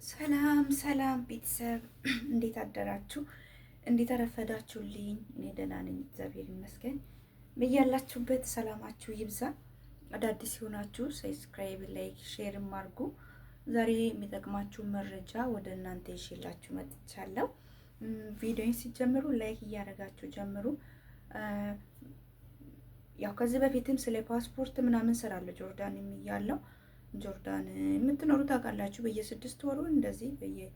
ሰላም ሰላም ቤተሰብ እንዴት አደራችሁ? እንዴት አረፈዳችሁልኝ? እኔ ደህና ነኝ፣ እግዚአብሔር ይመስገን። በያላችሁበት ሰላማችሁ ይብዛ። አዳዲስ የሆናችሁ ሰብስክራይብ፣ ላይክ፣ ሼርም አድርጉ። ዛሬ የሚጠቅማችሁ መረጃ ወደ እናንተ ይዤላችሁ መጥቻለሁ። ቪዲዮን ሲጀምሩ ላይክ እያደረጋችሁ ጀምሩ። ያው ከዚህ በፊትም ስለ ፓስፖርት ምናምን ስላለ ጆርዳን እያለሁ ጆርዳን የምትኖሩ ታውቃላችሁ። በየ6 ወሩ እንደዚህ በየ7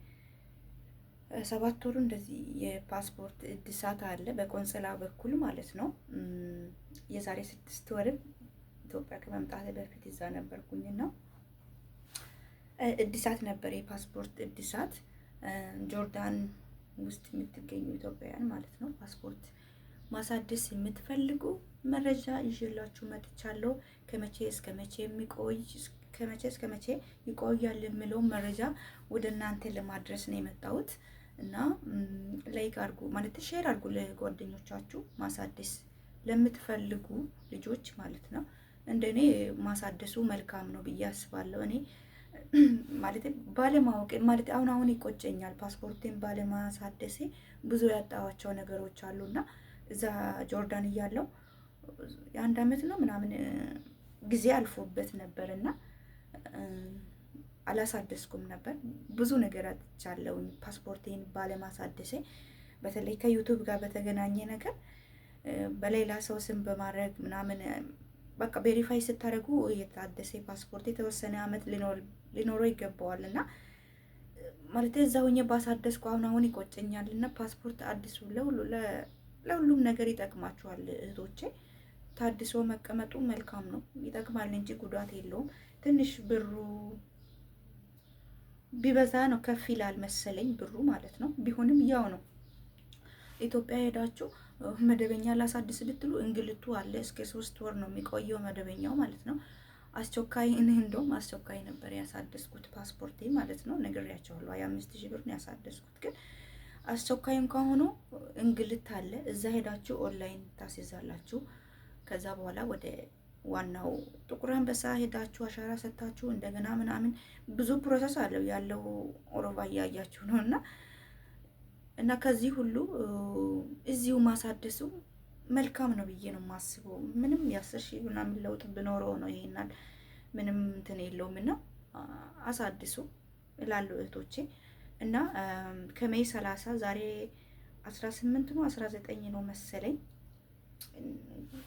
ወሩ እንደዚህ የፓስፖርት እድሳት አለ በቆንጽላ በኩል ማለት ነው። የዛሬ 6 ወርም ኢትዮጵያ ከመምጣት በፊት እዛ ነበርኩኝና እድሳት ነበር፣ የፓስፖርት እድሳት። ጆርዳን ውስጥ የምትገኙ ኢትዮጵያውያን ማለት ነው ፓስፖርት ማሳደስ የምትፈልጉ መረጃ ይዤላችሁ መጥቻለሁ። ከመቼ እስከ መቼ የሚቆይ ከመቼ እስከ መቼ ይቆያል የሚለው መረጃ ወደ እናንተ ለማድረስ ነው የመጣሁት እና ላይክ አድርጉ ማለት ሼር አድርጉ ለጓደኞቻችሁ ማሳደስ ለምትፈልጉ ልጆች ማለት ነው። እንደኔ ማሳደሱ መልካም ነው ብዬ አስባለሁ። እኔ ማለት ባለማወቅ ማለት አሁን ይቆጨኛል ፓስፖርቴን ባለማሳደሴ ብዙ ያጣኋቸው ነገሮች አሉና እዛ ጆርዳን እያለሁ የአንድ አመት ነው ምናምን ጊዜ አልፎበት ነበርና አላሳደስኩም ነበር። ብዙ ነገር አጥቻለሁ ፓስፖርቴን ባለማሳደሴ። በተለይ ከዩቲዩብ ጋር በተገናኘ ነገር በሌላ ሰው ስም በማድረግ ምናምን በቃ ቬሪፋይ ስታደርጉ የታደሰ ፓስፖርት የተወሰነ አመት ሊኖረው ይገባዋል እና ማለት እዛ ሆኜ ባሳደስኩ አሁን ይቆጨኛል እና ፓስፖርት አዲሱ ለሁሉም ነገር ይጠቅማችኋል እህቶቼ። ታድሶ መቀመጡ መልካም ነው፣ ይጠቅማል እንጂ ጉዳት የለውም። ትንሽ ብሩ ቢበዛ ነው ከፍ ይላል መሰለኝ ብሩ ማለት ነው። ቢሆንም ያው ነው። ኢትዮጵያ ሄዳችሁ መደበኛ ላሳድስ ብትሉ እንግልቱ አለ። እስከ 3 ወር ነው የሚቆየው መደበኛው ማለት ነው። አስቸኳይ እንደውም አስቸኳይ ነበር ያሳደስኩት ፓስፖርቴ ማለት ነው። ነግሬያቸዋለሁ። 25,000 ብር ነው ያሳደስኩት። ግን አስቸኳይ እንኳን ሆኖ እንግልት አለ። እዛ ሄዳችሁ ኦንላይን ታስይዛላችሁ። ከዛ በኋላ ወደ ዋናው ጥቁር አንበሳ ሄዳችሁ አሻራ ሰጥታችሁ እንደገና ምናምን ብዙ ፕሮሰስ አለው ያለው። ኦሮባ እያያችሁ ነው እና ከዚህ ሁሉ እዚሁ ማሳደሱ መልካም ነው ብዬ ነው የማስበው። ምንም የ10,000 ምናምን ለውጥ ብኖረው ነው ይሄናል ምንም እንትን የለውም እና አሳድሱ እላለሁ እህቶቼ። እና ከሜይ 30 ዛሬ 18 ነው 19 ነው መሰለኝ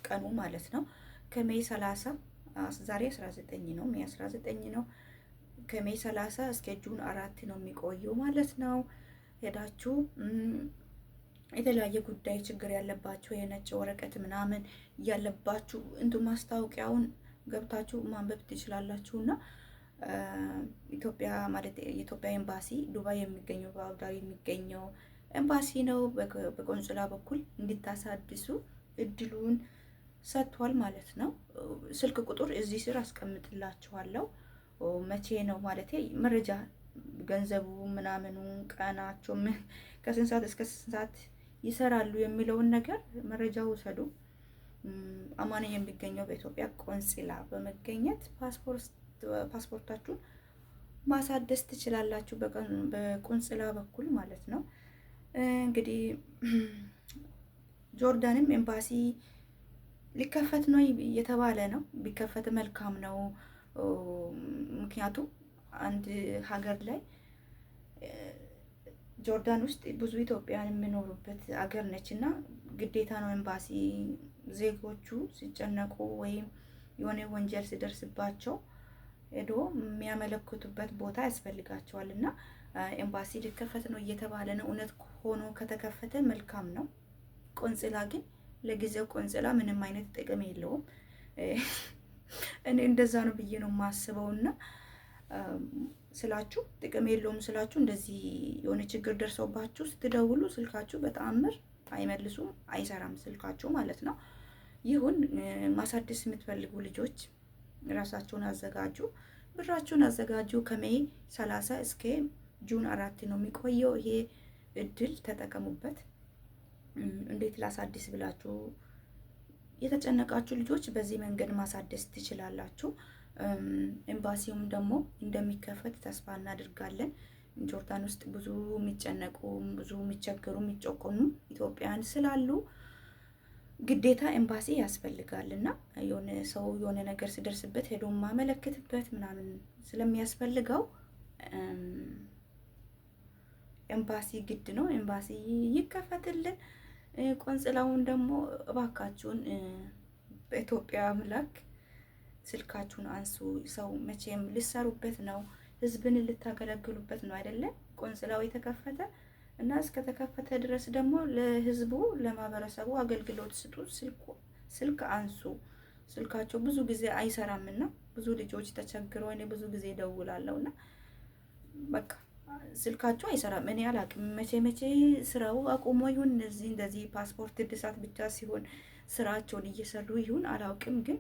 ቀኑ ማለት ነው። ከሜይ 30 ዛሬ 19 ነው፣ ሜይ 19 ነው። ከሜይ 30 እስከ ጁን 4 ነው የሚቆየው ማለት ነው። ሄዳችሁ የተለያየ ጉዳይ ችግር ያለባችሁ የነጭ ወረቀት ምናምን ያለባችሁ ማስታወቂያውን ገብታችሁ ማንበብ ትችላላችሁና ኢትዮጵያ ማለት የኢትዮጵያ ኤምባሲ ዱባይ የሚገኘው በአቡዳቢ የሚገኘው ኤምባሲ ነው። በቆንጽላ በኩል እንድታሳድሱ እድሉን ሰጥቷል ማለት ነው። ስልክ ቁጥር እዚህ ስር አስቀምጥላችኋለሁ። መቼ ነው ማለት መረጃ ገንዘቡ ምናምኑ ቀናቸው ከስንት ሰዓት እስከ ስንት ሰዓት ይሰራሉ የሚለውን ነገር መረጃ ውሰዱ። አማኔ የሚገኘው በኢትዮጵያ ቆንጽላ በመገኘት ፓስፖርታችሁን ማሳደስ ትችላላችሁ በቆንጽላ በኩል ማለት ነው። እንግዲህ ጆርዳንም ኤምባሲ ሊከፈት ነው እየተባለ ነው። ቢከፈት መልካም ነው። ምክንያቱም አንድ ሀገር ላይ ጆርዳን ውስጥ ብዙ ኢትዮጵያን የሚኖሩበት ሀገር ነች እና ግዴታ ነው ኤምባሲ ዜጎቹ ሲጨነቁ ወይም የሆነ ወንጀል ሲደርስባቸው ሄዶ የሚያመለክቱበት ቦታ ያስፈልጋቸዋል እና ኤምባሲ ሊከፈት ነው እየተባለ ነው። እውነት ሆኖ ከተከፈተ መልካም ነው። ቆንጽላ ግን ለጊዜው ቆንጽላ ምንም አይነት ጥቅም የለውም። እኔ እንደዛ ነው ብዬ ነው የማስበውና ስላችሁ ጥቅም የለውም ስላችሁ እንደዚህ የሆነ ችግር ደርሶባችሁ ስትደውሉ ስልካችሁ በተአምር አይመልሱም፣ አይሰራም ስልካችሁ ማለት ነው። ይሁን ማሳደስ የምትፈልጉ ልጆች ራሳችሁን አዘጋጁ፣ ብራችሁን አዘጋጁ። ከሜይ 30 እስከ ጁን 4 ነው የሚቆየው። ይሄ እድል ተጠቀሙበት። እንዴት ላሳድስ ብላችሁ የተጨነቃችሁ ልጆች በዚህ መንገድ ማሳደስ ትችላላችሁ። ኤምባሲውም ደግሞ እንደሚከፈት ተስፋ እናድርጋለን። ጆርዳን ውስጥ ብዙ የሚጨነቁ ብዙ የሚቸገሩ የሚጨቆኑ ኢትዮጵያውያን ስላሉ ግዴታ ኤምባሲ ያስፈልጋል እና የሆነ ሰው የሆነ ነገር ሲደርስበት ሄዶ ማመለከትበት ምናምን ስለሚያስፈልገው ኤምባሲ ግድ ነው። ኤምባሲ ይከፈትልን። ቆንጽላውን ደግሞ እባካችሁን በኢትዮጵያ አምላክ ስልካችሁን አንሱ። ሰው መቼም ልሰሩበት ነው፣ ህዝብን ልታገለግሉበት ነው አይደለ? ቆንጽላው የተከፈተ እና እስከተከፈተ ድረስ ደግሞ ለህዝቡ ለማህበረሰቡ አገልግሎት ስጡ። ስልክ አንሱ። ስልካቸው ብዙ ጊዜ አይሰራምና ብዙ ልጆች ተቸግረው እኔ ብዙ ጊዜ እደውላለሁና በቃ ስልካቸው አይሰራም። እኔ አላቅም መቼ ስራው አቁሞ ይሁን እንደዚህ ፓስፖርት እድሳት ብቻ ሲሆን ስራቸውን እየሰሩ ይሁን አላውቅም፣ ግን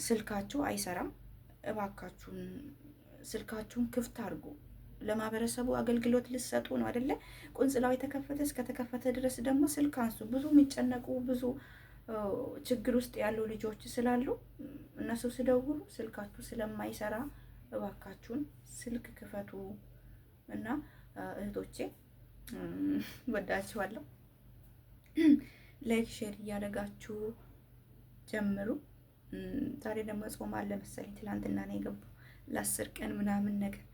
ስልካቸው አይሰራም። እባካችሁን ስልካችሁን ክፍት አድርጉ። ለማህበረሰቡ አገልግሎት ልሰጡ ነው አይደለ? ቆንጽላው የተከፈተ እስከተከፈተ ድረስ ደግሞ ስልክ አንሱ። ብዙ የሚጨነቁ ብዙ ችግር ውስጥ ያሉ ልጆች ስላሉ እነሱ ሲደውሉ ስልካችሁ ስለማይሰራ እባካችሁን ስልክ ክፈቱ እና እህቶቼ ወዳችኋለሁ። ላይክ ሼር እያደረጋችሁ ጀምሩ። ዛሬ ደግሞ ጾም አለ መሰለኝ። ትላንትና ነው የገባው ለ10 ቀን ምናምን ነገር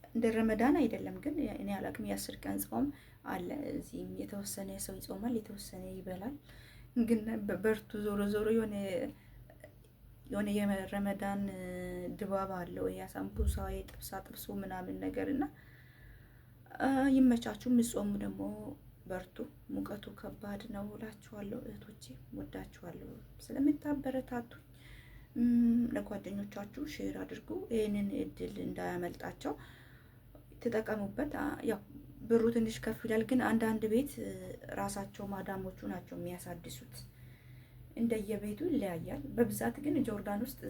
እንደ ረመዳን አይደለም ግን እኔ አላቅም። የ10 ቀን ጾም አለ እዚህም የተወሰነ ሰው ይጾማል፣ የተወሰነ ይበላል። ግን በርቱ። ዞሮ ዞሮ የሆነ የረመዳን ድባብ አለው። ያሳምቡሳ የጥብሳ ጥብሱ ምናምን ነገር እና ይመቻችሁ። የምትጾሙ ደግሞ በርቱ። ሙቀቱ ከባድ ነው እላችኋለሁ እህቶቼ፣ ወዳችኋለሁ። ስለምታበረታቱኝ ለጓደኞቻችሁ ሼር አድርጉ። ይህንን እድል እንዳያመልጣቸው ተጠቀሙበት። ያው ብሩ ትንሽ ከፍ ይላል፣ ግን አንዳንድ ቤት ራሳቸው ማዳሞቹ ናቸው የሚያሳድሱት። እንደየቤቱ ይለያያል። በብዛት ግን ጆርዳን ውስጥ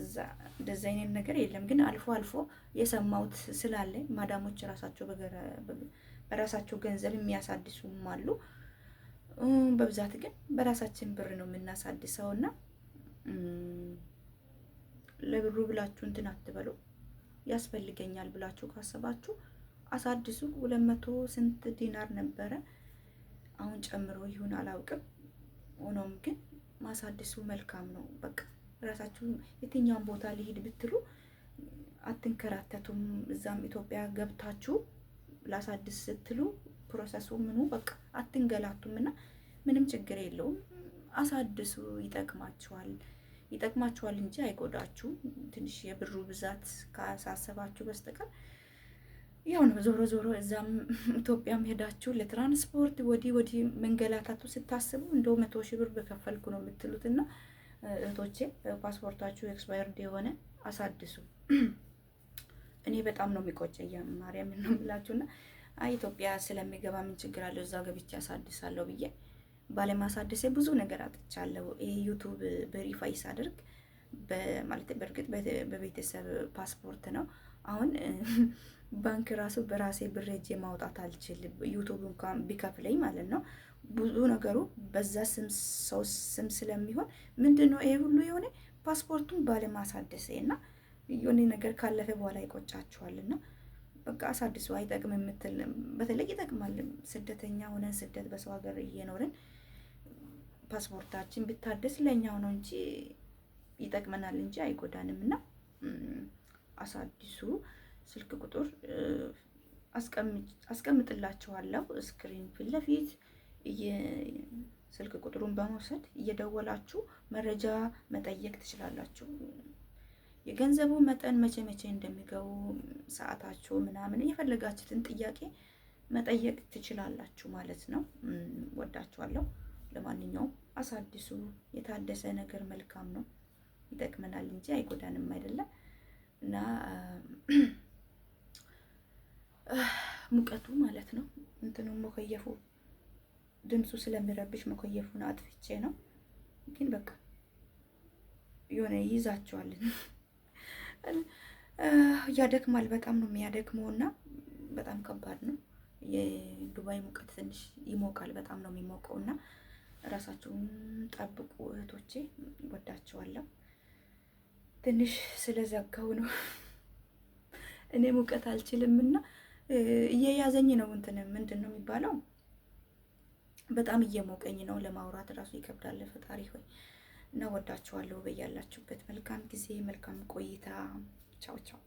እንደዛ አይነት ነገር የለም። ግን አልፎ አልፎ የሰማሁት ስላለ ማዳሞች ራሳቸው በራሳቸው ገንዘብ የሚያሳድሱም አሉ። በብዛት ግን በራሳችን ብር ነው የምናሳድሰው እና ለብሩ ብላችሁ እንትን አትበሉ። ያስፈልገኛል ብላችሁ ካሰባችሁ አሳድሱ። 200 ስንት ዲናር ነበረ፣ አሁን ጨምሮ ይሁን አላውቅም። ሆኖም ግን ማሳደሱ መልካም ነው። በቃ ራሳችሁ የትኛውን ቦታ ሊሄድ ብትሉ አትንከራተቱም። እዛም ኢትዮጵያ ገብታችሁ ላሳድስ ስትሉ ፕሮሰሱ ምኑ በቃ አትንገላቱም እና ምንም ችግር የለውም። አሳድሱ፣ ይጠቅማችኋል እንጂ አይጎዳችሁም። ትንሽ የብሩ ብዛት ካሳሰባችሁ በስተቀር ያው ነው። ዞሮ ዞሮ እዛም ኢትዮጵያም ሄዳችሁ ለትራንስፖርት ወዲህ መንገላታቱ ስታስቡ እንደው 100 ሺህ ብር በከፈልኩ ነው የምትሉት። እና እህቶቼ ፓስፖርታችሁ ኤክስፓየርድ የሆነ አሳድሱ። እኔ በጣም ነው የሚቆጨኝ ማርያም ነው የምላችሁና ኢትዮጵያ ስለሚገባ ምን ችግር አለው እዛ ገብቼ አሳድሳለሁ ብዬ ባለማሳደሴ ብዙ ነገር አጥቻለሁ። ይሄ ዩቱብ ቬሪፋይ ሳደርግ ማለት በእርግጥ በቤተሰብ ፓስፖርት ነው። አሁን ባንክ ራሱ በራሴ ብር ሄጄ ማውጣት አልችልም። ዩቱብ እንኳን ቢከፍለኝ ማለት ነው። ብዙ ነገሩ በዛ ሰው ስም ስለሚሆን ምንድነው ይሄ ሁሉ የሆነ ፓስፖርቱን ባለማሳደሴ እና የሆነ ነገር ካለፈ በኋላ ይቆጫችኋልና በቃ አሳድሱ። አይጠቅም የምትል በተለይ ይጠቅማል። ስደተኛ ሆነን ስደት በሰው ሀገር እየኖርን ፓስፖርታችን ቢታደስ ለኛው ነው እንጂ ይጠቅመናል እንጂ አይጎዳንም። እና አሳድሱ። ስልክ ቁጥር አስቀምጥላችኋለሁ ስክሪን ፊት ለፊት ስልክ ቁጥሩን በመውሰድ እየደወላችሁ መረጃ መጠየቅ ትችላላችሁ። የገንዘቡ መጠን መቼ እንደሚገቡ ሰዓታችሁ ምናምን የፈለጋችሁትን ጥያቄ መጠየቅ ትችላላችሁ ማለት ነው። ወዳችኋለሁ። ለማንኛውም አሳድሱ። የታደሰ ነገር መልካም ነው፣ ይጠቅመናል እንጂ አይጎዳንም አይደለም። እና ሙቀቱ ማለት ነው እንትኑ መኮየፉ ድምፁ ስለሚረብሽ መኮየፉን አጥፍቼ ነው። ግን በቃ የሆነ ይይዛቸዋል። ያደክማል። በጣም ነው የሚያደክመው እና በጣም ከባድ ነው። የዱባይ ሙቀት ትንሽ ይሞቃል። በጣም ነው የሚሞቀው እና ራሳችሁን ጠብቁ እህቶቼ። ወዳችኋለሁ። ትንሽ ስለዘጋው ነው እኔ ሙቀት አልችልምና እየያዘኝ ነው። እንትን ምንድን ነው የሚባለው? በጣም እየሞቀኝ ነው። ለማውራት ራሱ ይከብዳል። ፈጣሪ ሆይ እና ወዳችኋለሁ። በያላችሁበት መልካም ጊዜ፣ መልካም ቆይታ። ቻው ቻው።